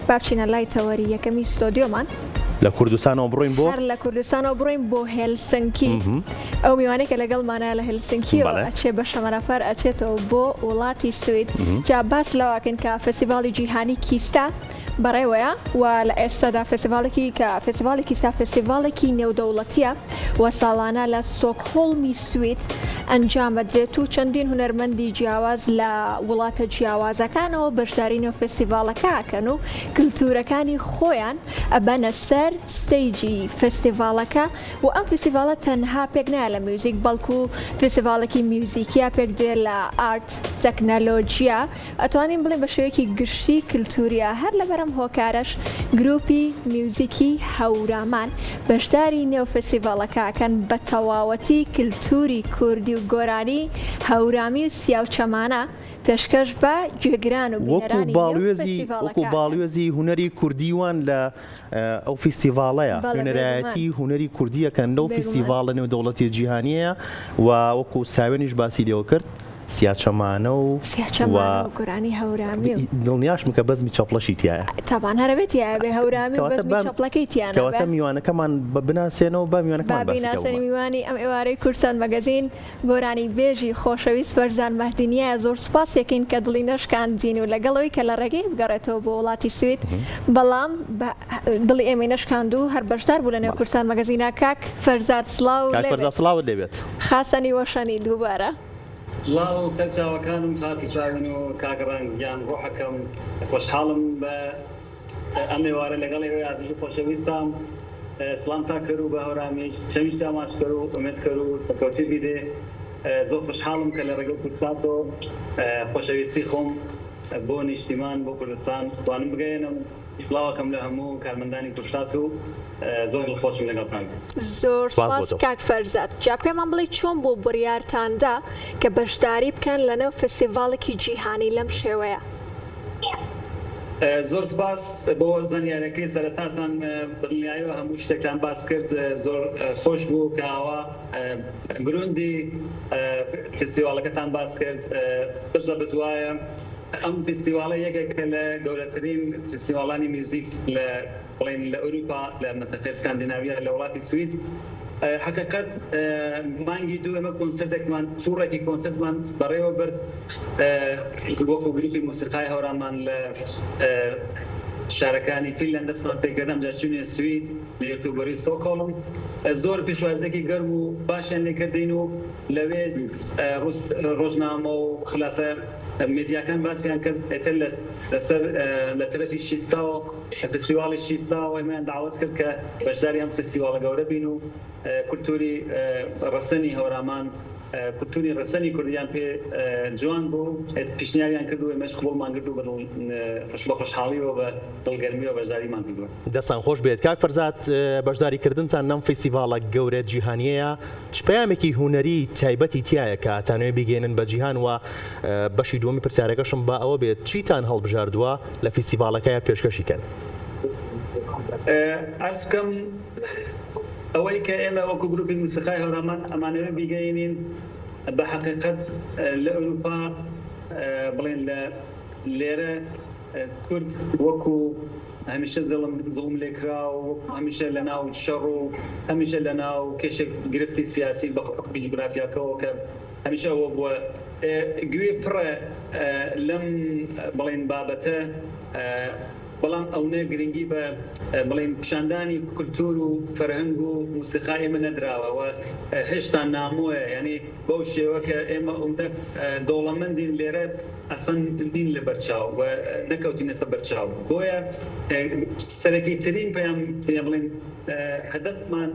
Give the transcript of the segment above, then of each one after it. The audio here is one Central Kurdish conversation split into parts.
بابچینە لای تەوەری یەکەمی ستۆدیۆمان لە کوردستانەوە بڕۆین بۆ هەر لە کوردستانەوە بڕۆین بۆ هێلسنکی ئەو میوانەیە کە لەگەڵمانە لە هێلسنکیەوە ئەچێ بە شەمەرەفەر ئەچێتەوە بۆ وڵاتی سوید جا باس لەواکەن کە فستیڤاڵی جیهانی کیستا بەڕێوەیە و لە ئێستادا فستیڤاڵێکی کە فستیڤاڵی کیستا فستیڤاڵێکی نێودەوڵەتیە و ساڵانە لە ستۆکهۆڵمی سوید ئەنجام دەدرێت و چەندین هونەرمەندی جیاواز لە وڵاتە جیاوازەکانەوە بەشداری نێو فستیڤاڵەکە ئەکەن و کللتورەکانی خۆیان ئەبەنە سەر ستەیجی فستیڤاڵەکە و ئەم فستیڤاڵە تەنها پێک نایە لە میوزیک بەڵکو فستیڤاڵێکی میوزیکیا پێک دێ لە ئارت تەکنەلۆجیە ئەتوانین بڵێن بە شێوەیەکی گشتی کللتوریە هەر لەبەرم هۆکارش گروپی میوزیکی هەورامان بەشداری نێو فستیڤاڵەکەکەن بە تەواوەتی کللتوری کوردی و گۆرانی هەورامی و سیاوچەمانە پێشکەش بە گوێگران و بینەرانی وەکو باڵیۆزی هونەری کوردیوان لە ئەو فستیڤاڵەیە هونەرایەتی هونەری کوردیەکەن لەو فستیڤاڵە نێودەوڵەتی جیهانیەیە و وەکو ساوێنیش باسی لێوە کرد سیاچەمانە و گۆرانی هەورامی و دڵنیاشم کە بەزمی چەپڵەشی تایە تاوان هەرەبێت یا بێ هەورامی و بەزمی چەپڵەکەی تیانە کەواتە میوانەکەمان بناسێنەوە بە میوانەکەمان بیناسەری میوانی ئەم ئێوارەی کورسان مەگەزین گۆرانی بێژی خۆشەویست فەرزان مەهدینیە زۆر سوپاس یەکەین کە دڵی نەشکاندین و لەگەڵەوەی کە لە ڕێگەی بگەڕێتەوە بۆ وڵاتی سوید بەڵام دڵی ئێمەی نەشکاند و هەر بەشدار بوو لە نێو کورسان مەگەزینە کاک فەرزاد سڵاو لێبێت خاسەنی وەشەنی دووبارە سڵاو سەرچاوەکانم خاتی چاوین و کاگەڕانگیان ڕۆحەکەم خۆشحاڵم بە ئەم ئێوارە لەگەڵ ئێوەی عەزیز و خۆشەویستم سڵام تا کرد و بە هەورامیش چەویش داماچ کرد و ئومێد کرد و سەرکەوتی بیدێ زۆر خۆشحاڵم کە لە ڕێگە کورساتۆ خۆشەویستی خۆم بۆ نیشتیمان بۆ کوردستان توانم بگەێنم سڵاوەکەم لە هەموو کارمەندانی کورسات و زۆر دڵخۆشم لەگەڵتان زۆر سپاس کاک فەرزاد جا پێمان بڵێ چۆن بۆ بڕیارتاندا کە بەشداری بکەن لەنێو فستیڤاڵێکی جیهانی لەم شێوەیە زۆر سپاس بۆ زانیارەکەی سەرەتاتان بەدڵنیاییەوە هەموو شتێکتان باس کرد زۆر خۆش بوو کە ئاوا گروندی فستیڤاڵەکەتان باس کرد بزە بتوایە ئەم فستیڤاڵە یەکێکە لە گەورەترین فستیڤاڵانی میوزیک لە بڵێن لە ئەوروپا لە مەنتەقەی اسکاندیناڤیا لە وڵاتی سوید حقیقەت مانگی دوو ئێمە کۆنسەرتێکمان تووڕێکی کۆنسەرتمان بەڕێوە برد وەکو گروپی موسیقای هەورامان لە شارەکانی فینلەند دەستمان پێکردەم جا چوونێ سوید لە یەکتۆبەری ستۆکهۆڵم زۆر پێشوازێکی گەرم و باشیان لێکردین و لەوێ ڕۆژنامە و خلاصە مێدیاکان باسییان کرد ئێتر لەسەر لە تەرەفی شیستاوە فستیڤاڵی شیستاوە ئێمەیان داوەت کرد کە بەشداریان فستیڤاڵە گەورە بین و کولتوری ڕەسەنی هەورامان کولتوری ڕەسەنی کوردیان پێ جوان بوو پیشنیاریان کردو ئێمەش قبوڵمان کردو بە خۆشحاڵیەوە بە دڵگەرمیەوە بەشداریمان کردووە دەستان خۆش بێت کاک فەرزاد بەشداریکردنتان لەم فستیڤاڵە گەورە جیهانیەیە چ پەیامێکی هونەری تایبەتی تایە کە ئاتانوێ بگەێنن بە جیهان و بەشی دووەمی پرسیارەکەشم بە ئەوە بێت چیتان هەڵبژاردووە لە فستیڤاڵەکەیە پێشکەشیکەن عەرز بکەم ئەوەی کە ئێمە وەکو گروپی موسیقای هەورامان ئەمانەوە بیگەێنین بە حەقیقەت لە ئەوروپا بڵێن لێرە کورد وەکو هەمیشە زڵم لێکرا و هەمیشە لە ناو شەڕ و هەمیشە لە ناو کێشێک گرفتی سیاسی بە حکمی جوگرافیاکەوە کە هەمیشە ئەوە بووە گوێ پڕە لەم بڵێن بابەتە بەڵام ئەوە گرنگی بە بڵێن پیشاندانی کولتور و فەرهەنگ و موسیقای ئێمە نەدراوە هێشتا نامۆیە یعنی بەو شێوە کە ئێمە دەوڵەمەندین لێرە ئەسەن دین لە بەرچاو و نەکەوتینە سەر بەرچاو بۆیە سەرەکیترین پێیان بڵێن هەدەفمان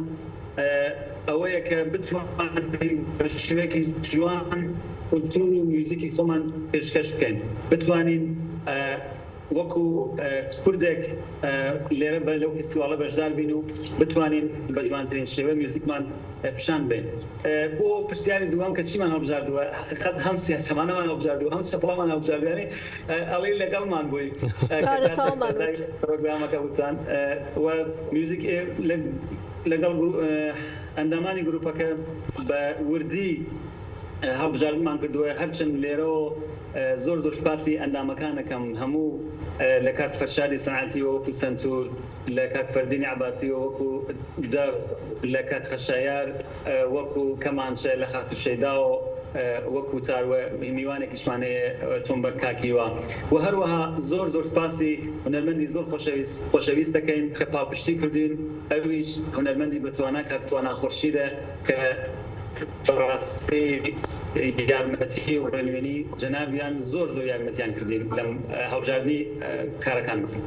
ئەوەیە کە بتوانین بە شێوەیەکی جوان کولتور و میوزیکی خۆمان پێشکەش بکەین بتوانین وەکو کوردێک لێرە بە لەو فستیڤاڵە بەشدار بین و بتوانین بە جوانترین شێوە میوزیکمان پیشان بین بۆ پرسیاری دووەم کە چیمان هەڵبژاردووە حقیقەت هەم سیاسەمانەمان هەڵبژاردووە هەم چەپڵەمان هەڵبژاردووە یعنی ئەڵێ لەگەڵمان بووی پرۆگرامەکە وتان و میوزیک لەگەڵ ئەندامانی گروپەکە بە وردی هەڵبژاردنمان کردووە هەرچەند لێرەوە زۆر سپاسی ئەندامەکانەکەم هەموو لە کات فەرشادی سەنعەتی وەکو سەنتور لە کات فەردینی عەباسی وەکو دەف لە کات خەشایار وەکو کەمانچە لە خاتوشەیدا و وەکو تاروە میوانێکیشمانەیە تۆمبەر کاکیوە و هەروەها زۆر سپاسی هونەرمەندی زۆر خۆشەویست دەکەین کە پاڵپشتی کردین ئەویش هونەرمەندی بەتوانە کە توانە خورشیدە کە بەڕاستی یارمەتی و ڕێنوێنی جەنابیان زۆر یارمەتیان کردین لەم هەڵبژاردنی کارەکان بکەن.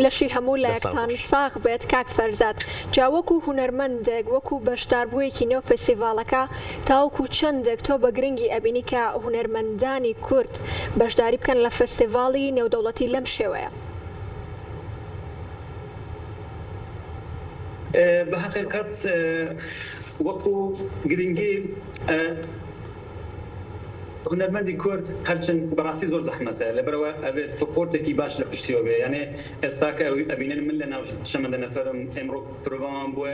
لەشی هەموو لایەکتان ساغ بێت کاک فەرزاد جا وەکو هونەرمەندێک وەکو بەشداربوویەکی نێو فستیڤالەکە تاوەکو چەندێک تۆ بە گرنگی ئەبینی کە هونەرمەندانی کورد بەشداری بکەن لە فستیڤاڵی نێودەوڵەتی لەم شێوەیە؟ بە حەقیقەت وەکو گرنگی هونەرمەندی کورد هەرچەند بەڕاستی زۆر زەحمەتە لەبەرەوە ئەبێ سپۆرتێکی باش لە پشتیەوە بێ یانێ ئێستا کە ئەبینن من لە ناو شەمەندە نەفەرم ئەمڕۆ پرۆڤامان بووە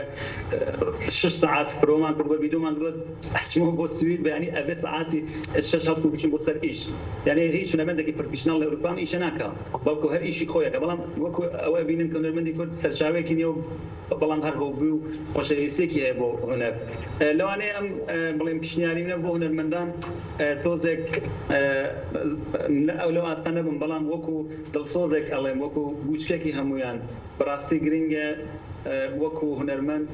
6 ساعات پرۆمان کرد بە ڤیدیۆمان کرد ئەچمەوە بۆ سوید بەیانی ئەبێ ساعاتی 6 هەڵسو بچین بۆ سەر ئیش یانێ هیچ هونەرمەندێکی پڕپیشناڵ لە ئەوروپا ئیشە ناکات بەڵکو هەر ئیشی خۆیەکە بەڵام وەکو ئەوە بینن کە هونەرمەندی کورد سەرچاوێکی نییە و بەڵام هەر هۆبی و خۆشەویستێکی هەیە بۆ هونەر لەوانەیە ئەم بڵێن پیشنیاریمە بۆ هونەرمەندان تۆزێک ئەو لەو ئاستا نەبم بەڵام وەکو دڵسۆزێک ئەڵێم وەکو گوچکێکی هەمویان بەڕاستی گرنگە وەکو هونەرمەند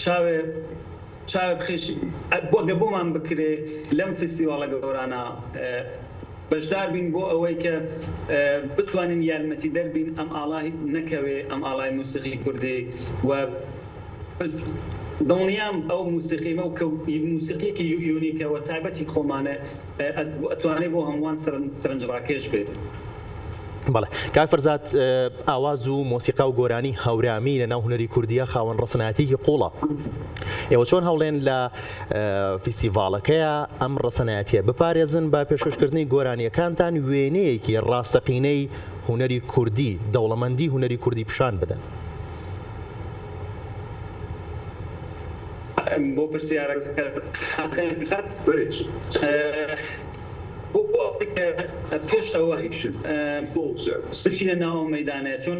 چاوێ بخێش بۆمان بکرێ لەم فستیڤاڵە گەورانە بەشدار بین بۆ ئەوەی کە بتوانین یارمەتی دەربین ئەم ئاڵای نەکەوێ ئەم ئاڵای موسیقی کوردی و دڵنیام ئەو موسیقیمە و موسیقیەکی یونیکەوە تایبەتی خۆمانە ئەتوانێت بۆ هەمووان سەرنجڕاکێش بێت. بەڵێ کاک فەرزاد ئاواز و مۆسیقا و گۆرانی هەورامی لە ناو هونەری کوردیە خاوەن ڕەسەنایەتێکی قوڵە. ئێوە چۆن هەوڵێن لە فستیڤاڵەکەیە ئەم ڕەسەنایەتیە بپارێزن بە پێشکەشکردنی گۆرانیەکانتان وێنەیەکی ڕاستەقینەی هونەری کوردی دەوڵەمەندی هونەری کوردی پیشان بدەن؟ بۆ پرسیارەکە حقیقەت پێشەوە بچینە ناو مەیدانە چون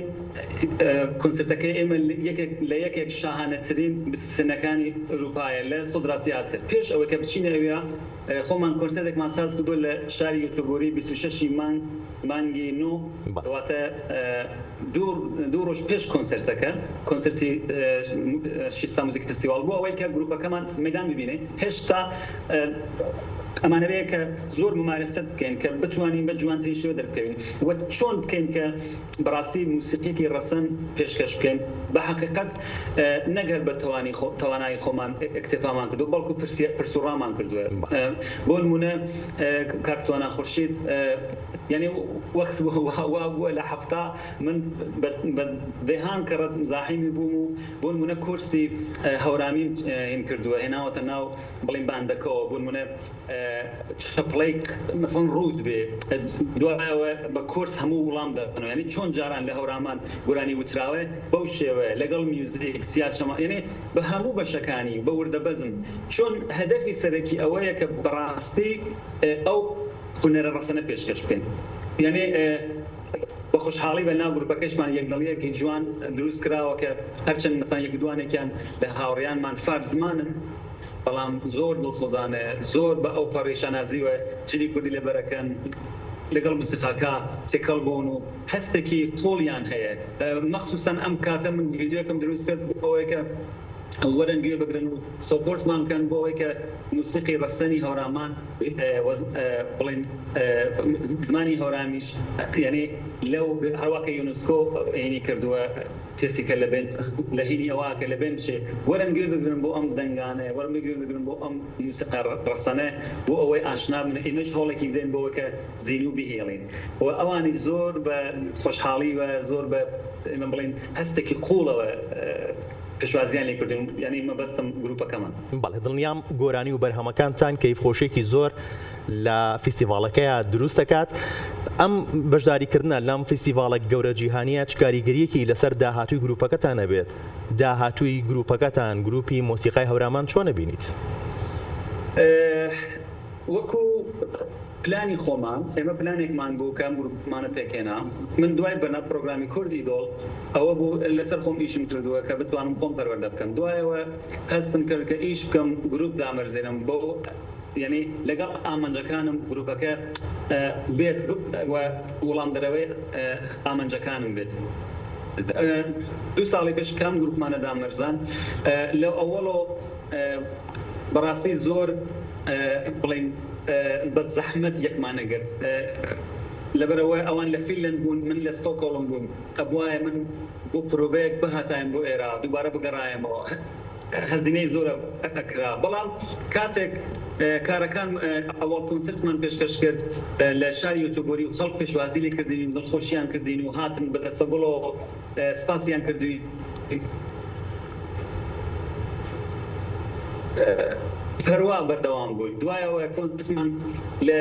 کۆنسرتەکەی ئێمە لە یەکێک شاهانەترین سنەکانی ئەوروپایە لە سۆدراتیاتر پێش ئەوەی کە بچینە ئەوە خۆمان کۆنسرتێکمان ساز کردووە لە شاری یوتیوبۆری 26 مانگی نۆ واتە دوو ڕۆژ پێش کۆنسرتەکە کۆنسرتی شیستا موزیک فستیڤاڵ بوو ئەوەی کە گروپەکەمان مەیدان ببینێ هێشتا ئەمانەوەیە کە زۆر ممارەسەت بکەین کە بتوانین بە جوانترین شێوە دەربکەوین و چۆن بکەین کە بەڕاستی موسیقیەکی ڕەسەن پێشکەش بکەین بە حەقیقەت نەگەر بە توانایی خۆمان ئەکتێفامان کردو بەڵکو پرسوڕامان کردووە بۆ نمونە کاکتوانە خورشید یعنی وەخت وا بووە لە هەفتا من بە دەیهان کەڕەت مزاحیمی بووم و بۆ نمونە کورسی هەورامیم هین کردووە هێناوەتە ناو بڵین باندەکەەوە بۆ نمونە چپڵێک مەسەڵەن ڕوود بێ دوایەوە بە کورس هەموو وڵام دەبنەوە یعنی چۆن جاران لە هەورامان گۆرانی وتراوە بەو شێوەیە لەگەڵ میوزیک سیاچەما یعنی بە هەموو بەشەکانی بە وردەبەزم چۆن هەدەفی سەرەکی ئەوەیە کە بەڕاستی ئەو هونەرە ڕەسەنە پێشکەش بکەین یعنی بە خۆشحاڵی بە ناو گروپەکەشمان یەکدڵیەکی جوان دروست کراوە کە هەرچەند مەسەڵەن یەک دوانێکیان لە هاوڕێیانمان فارس زمانن بەڵام زۆر دڵسۆزانە زۆر بە ئەو پەڕێشانازیوە جلی کوردی لەبەرەکەن لەگەڵ موسیقاکە تێکەڵ بوون و هەستێکی قۆڵیان هەیە مەخسوسەن ئەم کاتە من ڤیدیۆکەم دروست کرد بۆەوەی کە وەرن گوێ بگرن و سۆپۆرتمان بکەن بۆ ئەوەی کە موسیقی ڕەسەنی هەورامان بڵین زمانی هەورامیش یعنی لەو هەروەکە یونسکۆ عینی کردووە تێسیکە لە هینی ئەوواکە لە بێن بچێ وەرن گوێ بگرن بۆ ئەم دەنگانە وەرن گوێ بگرن بۆ ئەم موسیقا ڕەسەنە بۆ ئەوەی ئاشنا بن ئێمەش هەوڵێکی بدەین بۆەوە کە زیینو بهێڵین و ئەوانی زۆر بە خۆشحاڵی و زۆر بە ئێمە بڵین هەستێکی قوڵەوە پێشوازیان لێ کردین یعنی مەبەستم گروپەکەمان بەڵێ دڵنیام گۆرانی و بەرهەمەکانتان کەیفخۆشێکی زۆر لە فستیڤاڵەکەیە دروست دەکات ئەم بەشداریکردنە لەم فستیڤاڵە گەورە جیهانیە چ کاریگەریەکی لەسەر داهاتووی گروپەکەتان نەبێت داهاتووی گروپەکەتان گروپی مۆسیقای هەورامان چۆن نەبینیت؟ وەکو پلانی خۆمان ئێمە پلانێکمان بوو کام گروپمانە پێکێنا من دوای بەنا پرۆگرامی کوردی دۆڵ ئەوە بوو لەسەر خۆم ئیشم کردووە کە بتوانم خۆم پەروەردە بکەم دوایەوە هەستم کرد کە ئیش بکەم گروپ دامەرزێنم بۆ یعنی لەگەڵ ئامانجەکانم گروپەکە بێت وەڵام دەرەوەی ئامانجەکانم بێت 2 ساڵی پێش کام گروپمانە دامەرزان لەو ئەوەڵۆ بەڕاستی زۆر بڵین بە زەحمەت یەکمانە گرت لەبەرەوەی ئەوان لە فینلەند بوون من لە ستۆکۆڵم بووم ئەبوایە من بۆ پرۆڤەیەک بهاتایم بۆ ئێرە دووبارە بگەڕایەمەوە هەزینەی زۆرە ئەکرا بەڵام کاتێک کارەکان ئەوە کۆنسرتمان پێشکەش کرد لە شاری یوتیوبۆری و خەڵک پێشوازی لێ کردین دڵخۆشیان کردین و هاتن بەدەستەگوڵەوە سپاسیان کردوین پەروا بەردەوام بووی دوایەوە کۆنسرتمان لە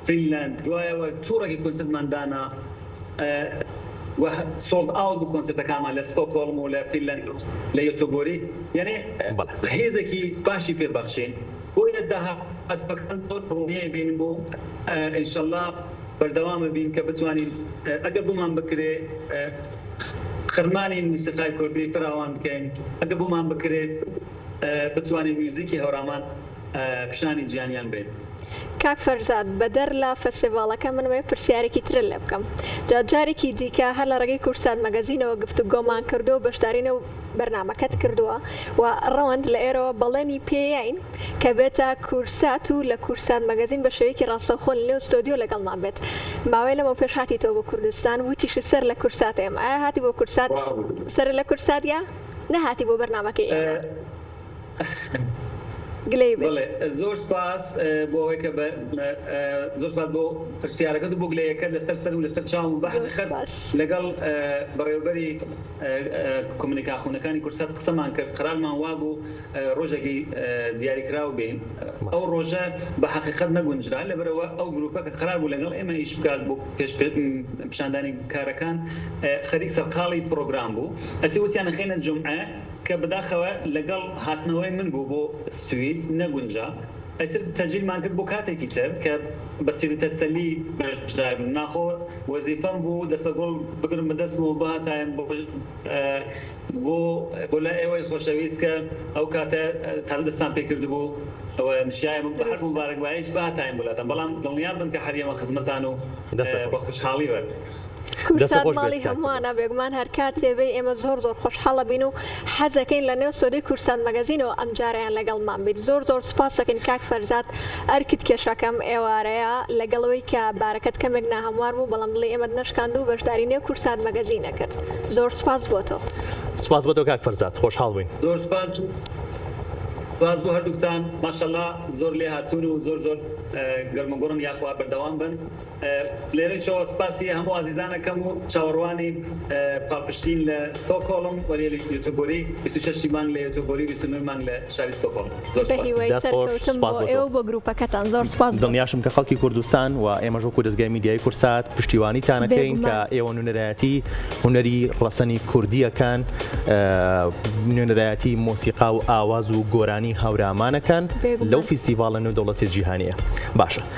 فینلەند دوایەوە تووڕێکی کۆنسرتمان دانا سولد ئاوت بوو کۆنسرتەکانمان لە ستۆکۆڵم و لە فینلەند لە یوتیوبۆری یعنی هێزێکی باشی پێبەخشین بۆیە داهاتەکان زۆر ڕوونیە بین بوو ئینشەڵڵا بەردەوامە بین کە بتوانین ئەگەر بوومان بکرێ خرمانی موسیقای کوردی فراوان بکەین ئەگەر بوومان بکرێ بتوانین میوزیکی هەورامان پیشانی گیانیان بین. کاک فەرزاد بەدەر لە فەستیڤاڵەکە منەوەی پرسیارێکی ترە لێ بکەم جارێکی دیکە هەر لە ڕێگەی کورسات مەگەزینەوە گفتوگۆمان کردو و بەشدارینە و بەرنامەکەت کردووە و ڕەوەند لە ئێرەوە بەڵێنی پێیین کە بێتە کورسات و لە کورسات مەگەزین بە شێوەیەکی ڕاستەوخۆ لێ ستۆدیۆ لەگەڵمان بێت ماوەی لەمە پێش هاتیتەوە بۆ کوردستان وتیش سەر لە کورسات ئێمە ئایا هاتی بۆ کورسات سەر لە کورسات یا نەهاتی بۆ بەرنامەکەی زۆر سپاس بۆ ئەوەی کە زۆر سپاس بۆ پرسیارەکەت بۆ گلەیەکە لەسەر سەر و لەسەر چاوم بەحقیقەت لەگەڵ بەڕێوەبەری کۆمونیکاخونەکانی کورسات قسەمان کرد قرارمان وا بوو ڕۆژێکی دیاریکراو بین ئەو ڕۆژە بە حقیقەت نەگونجرا لەبەرەوە ئەو گروپەکە قرار بوو لەگەڵ ئێمە ئیش بکات بۆ پیشاندانی کارەکان خەریک سەرقاڵی پرۆگرام بوو ئەتی وتیان نەخێنە جومعە کە بەداخەوە لەگەڵ هاتنەوەی من بوو بۆ سوید نەگونجا ئەتر تەجیلمان کرد بۆ کاتێکی تر کە بە تەسەلی بەشدار بووم ناخۆ وەزیفەم بوو دەسەگۆڵ بگرم بەدەستمەوە بهاتایم بۆ لە ئێوەی خۆشەویست کە ئەو کاتە تازە دەستان پێ کرد بوو ئەوە نشایە بە هەر مبارەکباییش بهاتایم وڵاتان بەڵام دڵنیا بن کە هەریەمە خزمەتان و بە خوشحاڵی وەر کورسات ماڵی هەمووانە بێگومان هەر کاتێبێ ئێمە زۆر خۆشحاڵە بین و حەزەکەین لە نێو سۆدەی کورسات مەگەزینەوە ئەم جارەیان لەگەڵمان بیت زۆر سوپاس دەکەین کاک فەرزاد ئەرکت کێشەکەم ئێوارەیە لەگەڵەوەی کە بارەکەت کەمێک ناهەموار بوو بەڵام دڵی ئێمە نەشکاند و بەشداری نێو کورسات مەگەزینە کرد زۆر سوپاس بۆ تۆ سوپاس بۆ تۆ کاک فەرزاد خۆشحاڵ بووین زۆر سوپاس باز بۆ هەردووکتان ماشەڵڵا زۆر لێ هاتوون و زۆر گەرمەگۆڕن یاخوا بەردەوام بن لێرەی چۆ سپاسی هەموو ئازیزانەکەم و چاوەڕوانی پاڵپشتین لە ستۆکۆڵم وەلی یوتیوبۆری 26 مانگ لە یوتیوبۆری 29 مانگ لە شاری ستۆکۆڵم زۆر بۆ گروپەکەتان زۆر سپاس دڵنیاشم کە خەڵکی کوردستان و ئێمەش وەکو دەستگای میدیای کورسات پشتیوانیتانەکەین کە ئێوە نوێنەرایەتی هونەری ڕەسەنی کوردیەکان نوێنەرایەتی مۆسیقا و ئاواز و گۆرانی هاورامانەکان لەو فیستیڤاڵە نێودەوڵەتی جیهانیە باشە